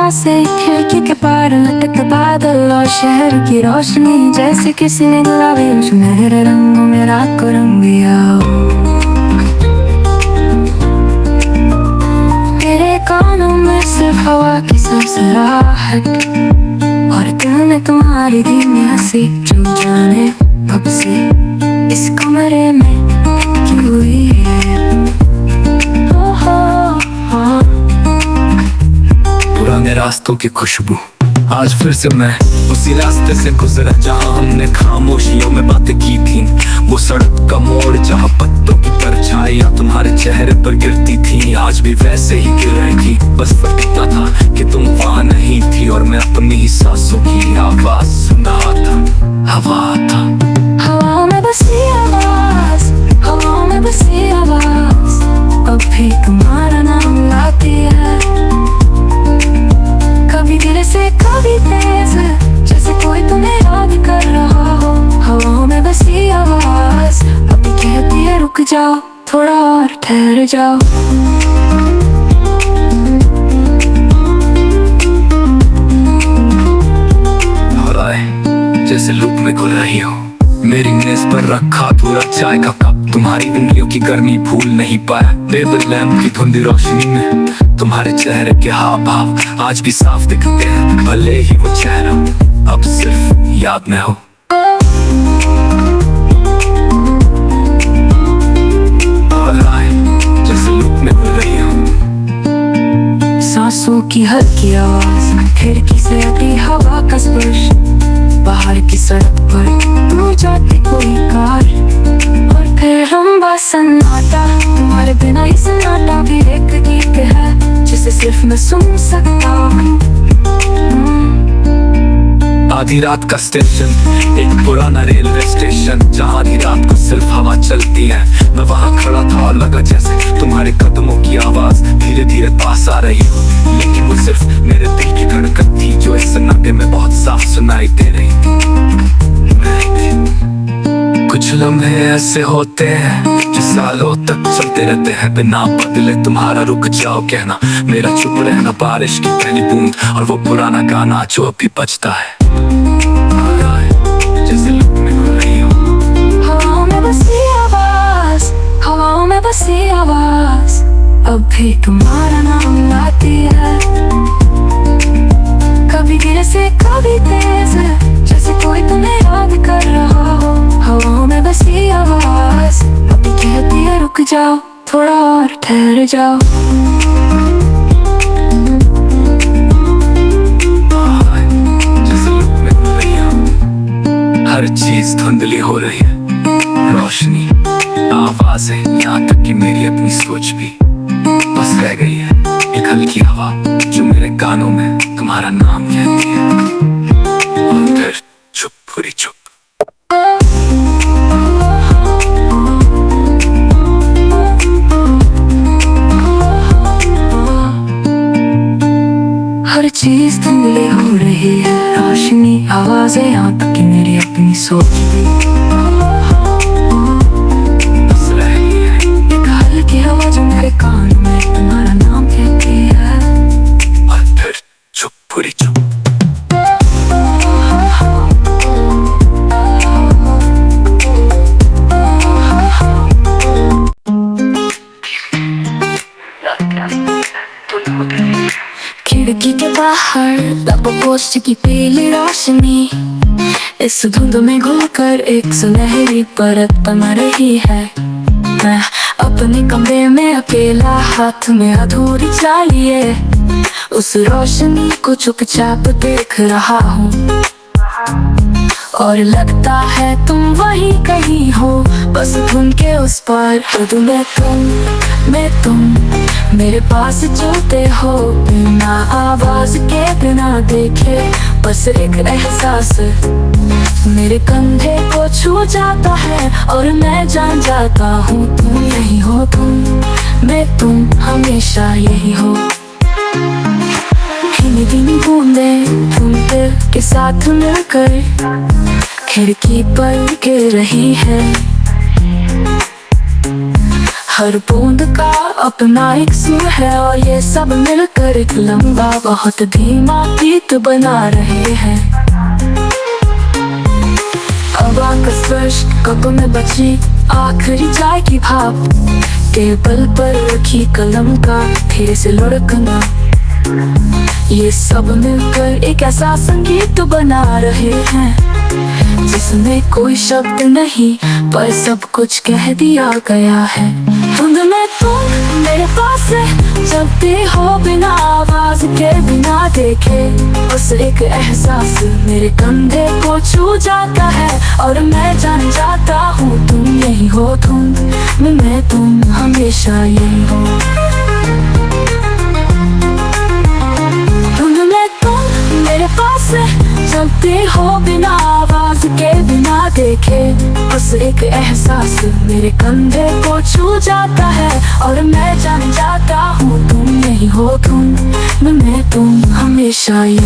हवा से, खिड़की के पार लटकते बादल और शहर की रोशनी जैसे किसी ने गुलाबी सुनहरे रंगों में रात को रंग दिया। तेरे कानों में सिर्फ हवा की सरसराहट और दिल में तुम्हारी धीमी हंसी, जो जाने कब से इस कमरे में क्यों हुई है। पुराने रास्तों की खुशबू, आज फिर से मैं उसी रास्ते से गुजरा जहाँ हमने खामोशियों में बातें की थी। वो सड़क का मोड़ जहाँ पत्तों की परछाइयाँ तुम्हारे चेहरे पर गिरती थी, आज भी वैसे ही गिर रही थी। बस फर्क इतना था कि तुम वहाँ नहीं थी और मैं अपनी ही सांसों की आवाज सुना था। हवा था, हवा में बसी आवाज, हवा में बसी आवाज, अब भी तुम्हारा नाम लाती है। कभी धीरे से कभी तेज, जैसे कोई तुम्हें याद कर रहा हो। हवाओं में बसी आवाज अभी कहती है रुक जाओ, थोड़ा और ठहर जाओ। हवाएं जैसे लूप में घुल रही हो, मेरी मेज पर रखा पूरा चाय का कप, तुम्हारी उंगलियों की गर्मी भूल नहीं पाया। टेबल लैंप की धुंधली रोशनी में तुम्हारे चेहरे के हाव भाव आज भी साफ दिखते हैं, भले ही वो चेहरा अब सिर्फ याद में हो। जैसे लूप में घुल रही हो, सांसों की हल्की आवाज, खिड़की से आती हवा का स्पर्श, बाहर की सड़क पर दूर जाती कोई कार, और फिर लंबा सन्नाटा, तुम्हारे बिना ही सन्नाटा भी एक गीत है जिसे सिर्फ मैं सुन सकता हूँ। आधी रात का स्टेशन, एक पुराना रेलवे स्टेशन जहाँ आधी रात को सिर्फ हवा चलती है। मैं वहाँ खड़ा था और लगा जैसे तुम्हारे कदमों की आवाज धीरे धीरे पास आ रही हो, लेकिन वो सिर्फ मेरे दिल की धड़कन थी जो इस सन्नाटे में बहुत साफ सुनाई दे रही थी। कुछ लम्हे ऐसे होते हैं जो सालों तक चलते रहते हैं बिना बदले। तुम्हारा रुक जाओ कहना, मेरा चुप रहना, बारिश की पहली बूंद और वो पुराना गाना जो अभी बजता है। जैसे लूप में घुल रही हो, हवाओं में बसी आवाज, हवाओं में बसी आवाज अब भी तुम्हारा नाम लाती है। कभी धीरे से कभी तेज, जैसे कोई तुम्हें याद कर रहा हो। हवाओं में बसी आवाज अभी कहती है रुक जाओ, थोड़ा और ठहर जाओ। हर चीज धुंधली हो रही है, रोशनी, आवाजें, यहाँ तक कि मेरी अपनी सोच भी बस रह गई है एक हल्की हवा जो मेरे कानों में तुम्हारा नाम कहती है। और फिर चुप, पूरी चुप। हर चीज धुंधली हो रही है, रोशनी, आवाजें, यहाँ तक कि मेरी अपनी सोच भी बस रह गई है एक हल्की हवा जो मेरे कान में तुम्हारा नाम कहती है। और फिर चुप, पूरी चुप। खिड़की के बाहर पोस्ट की पीली रोशनी इस धुंध में घुलकर एक सुनहरी परत बना रही है। मैं अपने कमरे में अकेला, हाथ में अधूरी चालिए उस रोशनी को चुपचाप देख रहा हूँ। और लगता है तुम वहीं कहीं हो, बस धुंध के उस पार। तो मैं तुम मेरे पास चलते हो, बिना आवाज के, बिना देखे, बस एक एहसास मेरे कंधे को छू जाता है और मैं जान जाता हूँ तुम यही हो। तुम हमेशा यही हो। धीमी धीमी बूंदें तुम दिल के साथ मिलकर खिड़की पर गिर रही है। हर बूंद का अपना एक सुर है और ये सब मिलकर एक लंबा बहुत धीमा गीत बना रहे हैं। हवा का स्पर्श कप में बची आखिरी चाय की भाप, टेबल पर रखी कलम का धीरे से लुढ़कना, ये सब मिलकर एक ऐसा संगीत बना रहे हैं जिसमें कोई शब्द नहीं पर सब कुछ कह दिया गया है। धुंध में तुम मेरे पास है, चलते हो बिना आवाज के बिना देखे, बस एक एहसास मेरे कंधे को छू जाता है और मैं जान जाता हूँ तुम यही हो। धुंध में मैं तुम हमेशा यही हो। धुंध में तुम मेरे पास है, चलते हो बिना आवाज के बिना देखे, बस एक एहसास मेरे कंधे को छू जाता है और मैं जान जाता हूँ तुम यही हो। धुंध में मैं तुम हमेशा यही।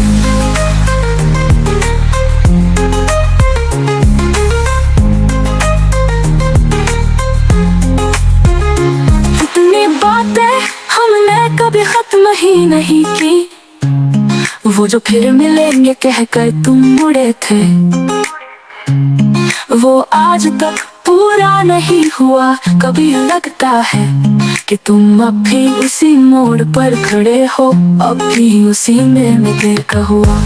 इतनी बातें हमने कभी खत्म ही नहीं की, वो जो फिर मिलेंगे कहकर तुम मुड़े थे, वो आज तक पूरा नहीं हुआ। कभी लगता है कि तुम अब भी उसी मोड़ पर खड़े हो, अब भी उसी में देर का हुआ।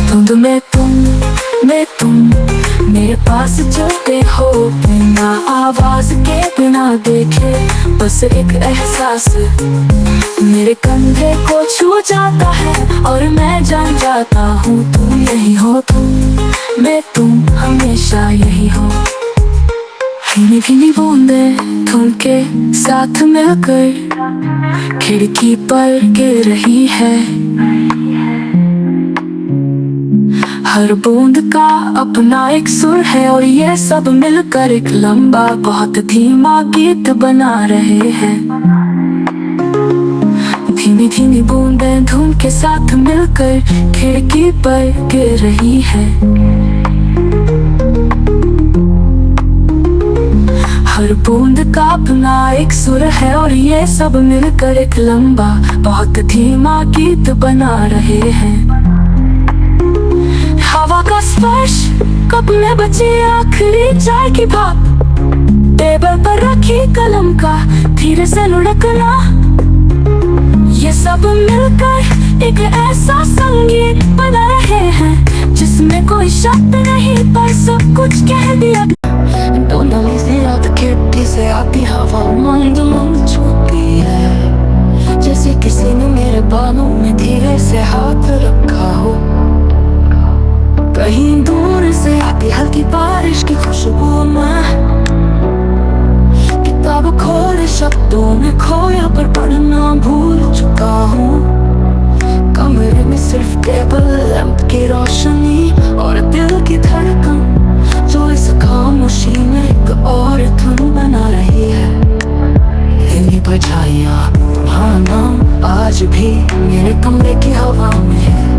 धुंध में तुम मेरे पास चलते हो बिना आवाज के बिना देखे, बस एक एहसास मेरे कंधे को छू जाता है और मैं जान जाता हूँ तुम यही हो। तुम मैं तुम हमेशा यही हो। भीनी भीनी बूंदे धुंध के साथ मिलकर खिड़की पर गिर रही है, हर बूंद का अपना एक सुर है और ये सब मिलकर एक लंबा बहुत धीमा गीत बना रहे हैं। धीमी धीमी बूंदें धुंध के साथ मिलकर खिड़की पर गिर रही है, हर बूंद का अपना एक सुर है और ये सब मिलकर एक लंबा बहुत धीमा गीत बना रहे हैं। हवा का स्पर्श कप में बची आखिरी चाय की भाप, टेबल पर रखी कलम का धीरे से लुढ़कना, ये सब मिलकर एक ऐसा संगीत बना रहे हैं जिसमें कोई शब्द नहीं पर सब कुछ कह दिया। दोनों से रात खिड़की से आती हवा मंद मंद छूती है, जैसे किसी ने मेरे बालों में धीरे से हाथ रखा हो। कहीं दूर से आती हल्की बारिश की खुशबू में, किताब खोले शब्दों में खोया पर पढ़ना भूल चुका हूँ। कमरे में सिर्फ टेबल लैंप की रोशनी और दिल की धड़कन जो इस खामोशी में एक और धुन बना रही है। इन्हीं बजाइयाँ तुम्हारा नाम आज भी मेरे कमरे की हवा में है,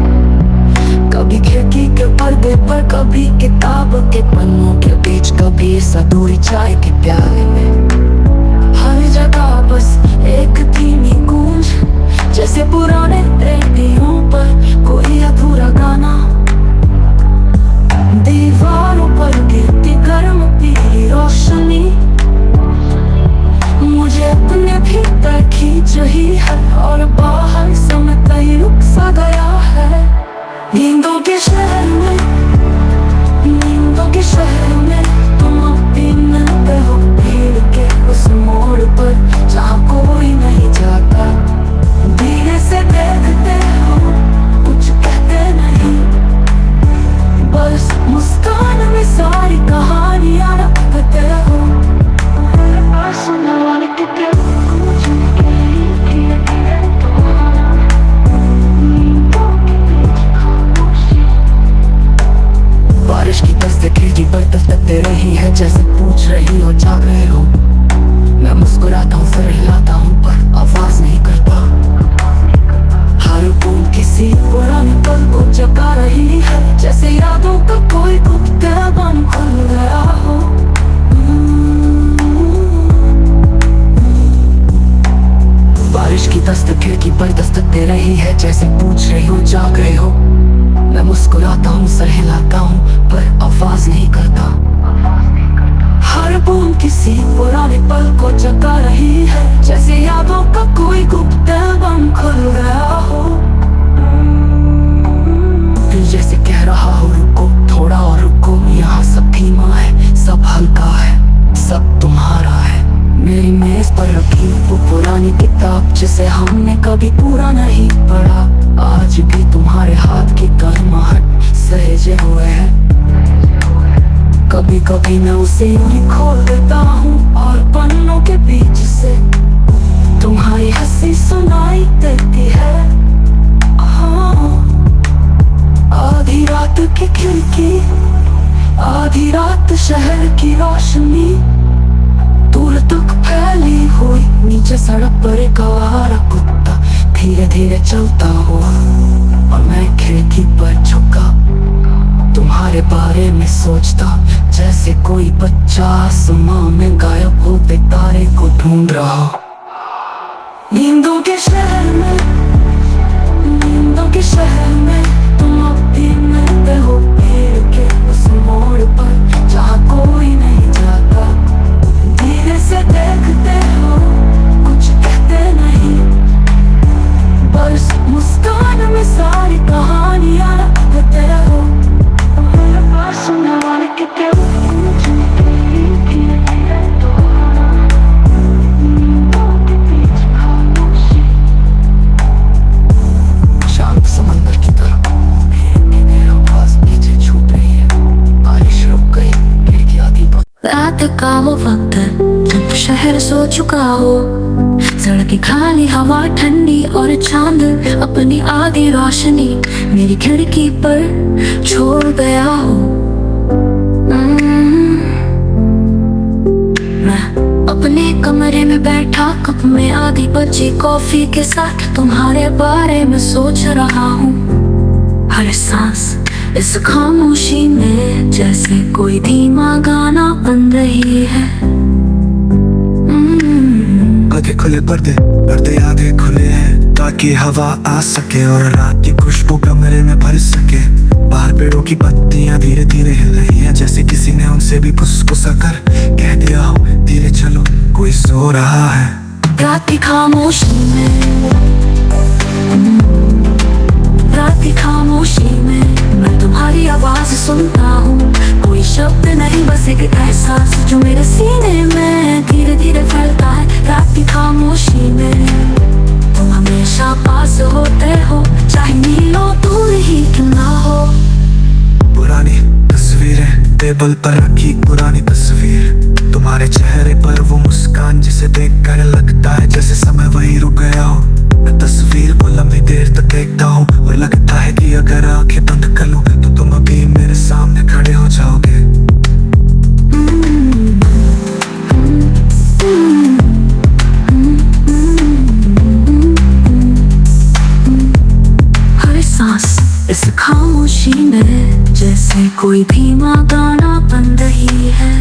कभी खिड़की के पर्दे पर, कभी किताब के पन्नों के बीच, कभी अधूरी चाय के प्याले में। हर जगह बस एक धीमी गूंज, जैसे पुराने रेडियो पर कोई अधूरा गाना। दीवारों पर गिरती गर्म पीली रोशनी मुझे अपने भीतर खींच रही है और बाहर समय कहीं रुक सा गया है। नींदों के शहर में, नींदों के शहर में तुम अब भी मिलते हो भीड़ के उस मोड़ पर जहाँ कोई नहीं जाता। धीरे से देखते हो, कुछ कहते नहीं, बस मुस्कान में सारी कहानियाँ रखते हो। सुनने वाले के दिल कुछ बारिश की दस्तक खिड़की पर दस्तकते रही है, जैसे पूछ रही हो जाग रहे हो। मैं मुस्कुराता हूँ फिर हिलाता हूँ पर आवाज नहीं करता। हर बूंद किसी पुराने पल को जगा रही है, जैसे यादों का कोई गुप्त बंद खुल गया हो। दे रही है, जैसे पूछ रही हो जाग रहे हो। मैं मुस्कुराता हूँ, सर हिलाता हूँ, पर आवाज नहीं करता। हर बूंद किसी पुराने पल को जगा रही है, जैसे यादों का कोई गुप्त एल्बम खुल गया हो। दिल जैसे कह रहा हो रुको, थोड़ा और रुको, यहाँ सब धीमा है, सब हल्का है, सब तुम्हारा है। मेरी मेज पर रखी वो पुरानी किताब जिसे हमने कभी पूरा नहीं पढ़ा, आज भी तुम्हारे हाथ की गर्माहट सहेजे हुए है। कभी कभी मैं उसे यूं खोल देता हूँ और पन्नों के बीच से तुम्हारी हंसी सुनाई देती है। हाँ, आधी रात की खिड़की, आधी रात शहर की रोशनी, दूर तक फैली हुई, नीचे सड़क पर एक आवारा कुत्ता धीरे धीरे चलता हुआ, और मैं खिड़की पर झुका तुम्हारे बारे में सोचता, जैसे कोई बच्चा आसमां में गायब होते तारे को ढूंढ रहा हो। नींदों के शहर में, नींदों के शहर में तुम अब भी मिलते हो, पेड़ के उस मोड़ पर जहाँ कोई नहीं जाता। धीरे से देखते हो, कुछ कहते नहीं, बस मुस्कान में सारी कहानियां रखते हो। सुनने वाले के शांत समंदर की तरफ मेरी आवाज नीचे छूट रही है। बारिश रुक गई, खिड़की आधी बंद। रात का वो वक्त जब शहर सो चुका हो, सड़कें खाली, हवा ठंडी और चांद अपनी आधी रोशनी मेरी खिड़की पर छोड़ गया हो। मैं अपने कमरे में बैठा, कप में आधी बची कॉफी के साथ तुम्हारे बारे में सोच रहा हूँ। हर सांस इस खामोशी में जैसे कोई धीमा गाना बन रही है। आधे खुले पर्दे आधे खुले हैं, ताकि हवा आ सके और रात की खुशबू कमरे में भर सके। बाहर पेड़ों की पत्तियां धीरे धीरे हिल रही हैं, जैसे किसी ने उनसे भी फुसफुसा कर कह दिया हो धीरे चलो, कोई सो रहा है। रात की खामोशी में, रात की खामोशी में मैं तुम्हारी आवाज सुनता हूँ। कोई शब्द नहीं, बस एक एहसास जो मेरे सीने में धीरे धीरे फैलता है। रात की खामोशी में तुम हमेशा पास होते हो, चाहे मीलों दूर ही क्यों ना हो। पुरानी तस्वीरें टेबल पर रखी, पुरानी तस्वीर, तुम्हारे चेहरे पर वो मुस्कान जिसे देखकर लगता है जैसे समय वही रुक गया हो। मैं तस्वीर को लंबी देर तक देखता हूँ और लगता है कि अगर आंखें बंद कर लूं तो तुम अभी मेरे सामने खड़े हो जाओगे। हर सांस इस खामोशी में जैसे कोई धीमा गाना बन रही है।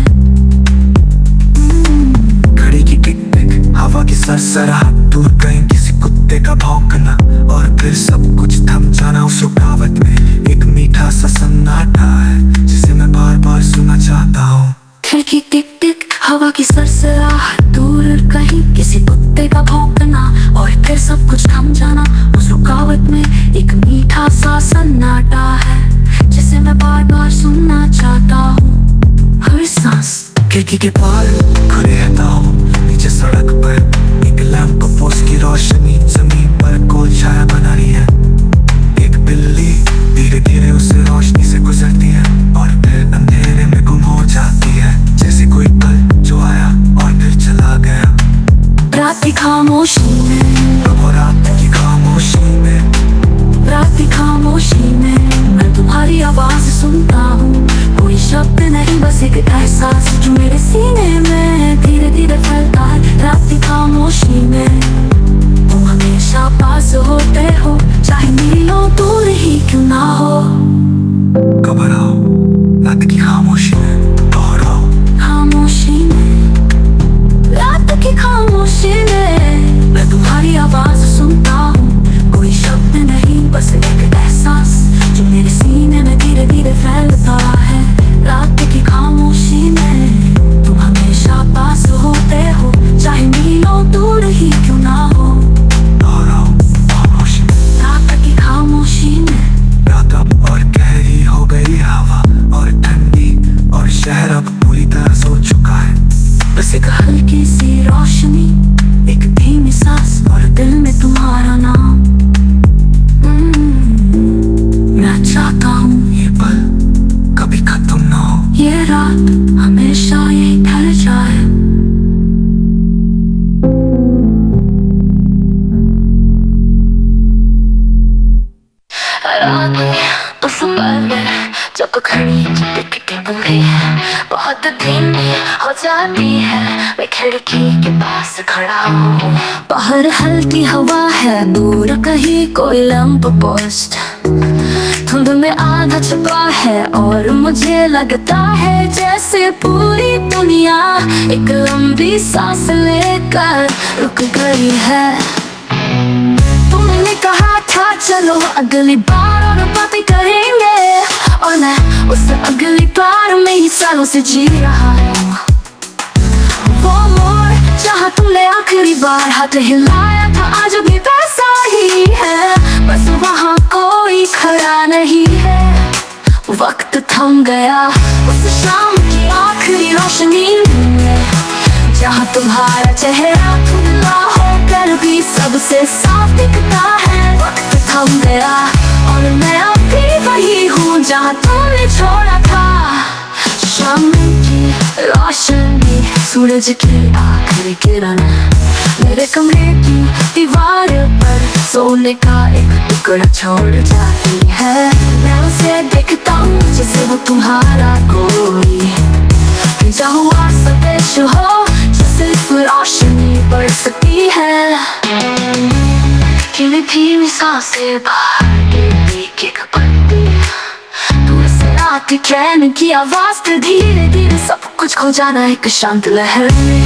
घड़ी की टिक टिक, हवा की सरसराहट, दूर कहीं किसी कुत्ते का भौंकना, और फिर सब कुछ थम जाना। उस रुकावट में एक मीठा सा सन्नाटा है जिसे मैं बार बार सुनना चाहता हूँ। खिड़की टिक टिक, हवा की सरसराहट, दूर कहीं किसी कुत्ते का भौंकना, और फिर सब कुछ थम जाना। उस रुकावट में एक मीठा सा सन्नाटा है जिसे मैं बार बार सुनना चाहता हूँ। हर सांस खिड़की के पार खुले रहता हूँ, नीचे सड़क पर एक लैंप पोस्ट की रोशनी जमीन पर गोल छाया बना रही है। एक बिल्ली धीरे धीरे उस रोशनी से गुजरती है और फिर अंधेरे में गुम हो जाती है, जैसे कोई पल जो आया और फिर चला गया। रात की खामोशी में, रात की खामोशी में, रात की खामोशी में मैं तुम्हारी आवाज सुनता हूँ। कोई शब्द नहीं, बस एक एहसास जो मेरे सीने में धीरे धीरे फैलता है। रात की खामोशी में तुम हमेशा पास होते हो, चाहे मीलों दूर ही क्यों ना हो। घबराओ, रात की खामोशी में दोहराओ। खामोशी में, रात की खामोशी में मैं तुम्हारी आवाज सुनता हूँ। कोई चुका है। बस एक हल्की सी रोशनी, एक धीमी सांस और दिल में तुम्हारा नाम। मैं चाहता हूँ ये पल कभी खत्म ना हो, ये रात हमेशा यही ढल जाए। रात उस पल जब खड़ी दिखती तुम्हें बहुत धीमी हो जाती है, मैं खिड़की के पास खड़ा हूँ। बाहर हल्की हवा है, दूर कहीं कोई लैंप पोस्ट धुंध में आधा छुपा है, और मुझे लगता है जैसे पूरी दुनिया एक लंबी सांस लेकर रुक गई है। तुमने कहा था चलो अगली बार और बातें करेंगे, और मैं उस अगली बार में ही सालों से जी रहा हूँ। वो मोड़ जहाँ तुमने आखिरी बार हाथ हिलाया था आज भी वैसा ही है, बस वहाँ कोई खड़ा नहीं है। वक्त थम गया उस शाम की आखिरी रोशनी में, जहाँ तुम्हारा चेहरा धुंधला होकर भी सबसे साफ दिखता है। वक्त थम गया और मैं अभी वही हूँ जहाँ तुमने छोड़ा था। शाम की रोशनी, सूरज की आखिरी किरण मेरे कमरे की दीवार पर सोने का एक टुकड़ा छोड़ जाती है। मैं उसे देखता हूँ जैसे वो तुम्हारा कोई भेजा हुआ संदेश हो, जो सिर्फ रोशनी बढ़ सकती है। धीमी सांसें बाहर गिरती की पड़ती, दूर से आती ट्रेन की आवाज पे धीरे धीरे सब कुछ खो जाना एक शांत लहर में।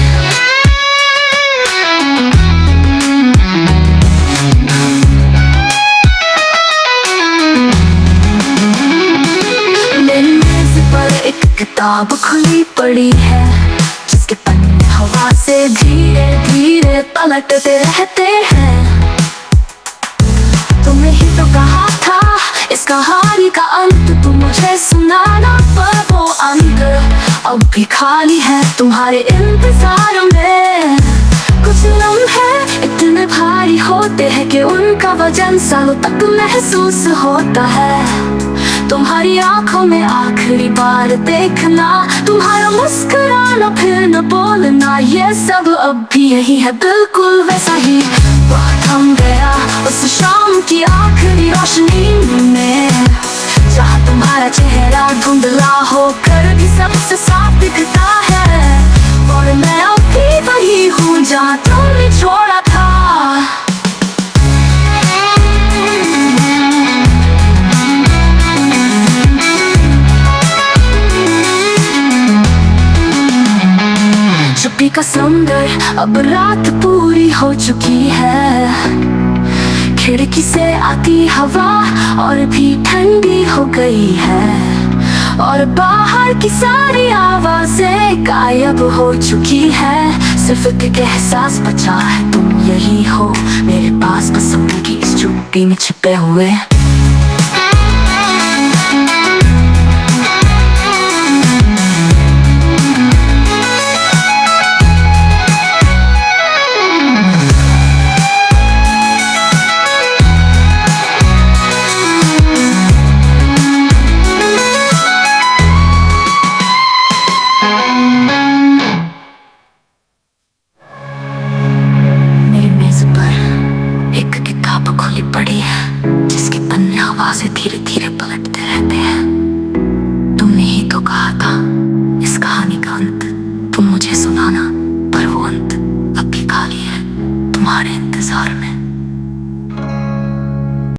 मेरी मेज पर एक किताब खुली पड़ी है, जिसके पन्ने हवा से धीरे धीरे पलटते रहते हैं। तुमने ही तो कहा था इस कहानी का अंत तुम मुझे सुनाना, पर वो अंत अब भी खाली है तुम्हारे इंतजार में। कुछ लम्हे इतने भारी होते हैं कि उनका वजन सालों तक महसूस होता है। तुम्हारी आंखों में आखिरी बार देखना, तुम्हारा मुस्कुराना फिर न बोलना, ये सब अब भी यही है बिल्कुल वैसा ही। वक्त थम गया उस शाम की आखिरी रोशनी में, जहाँ तुम्हारा चेहरा धुंधला होकर भी सबसे साफ दिखता है। और मैं अभी वही हूँ जहाँ तुमने छोड़ा था। चुप्पी का समुंदर, अब रात पूरी हो चुकी है। खिड़की से आती हवा और भी ठंडी हो गई है, और बाहर की सारी आवाजें गायब हो चुकी है। सिर्फ एक एहसास बचा है, तुम यही हो मेरे पास बस सपने की इस चुप्पी में छिपे हुए। पड़ी है, जिसके पन्ने हवा से धीरे धीरे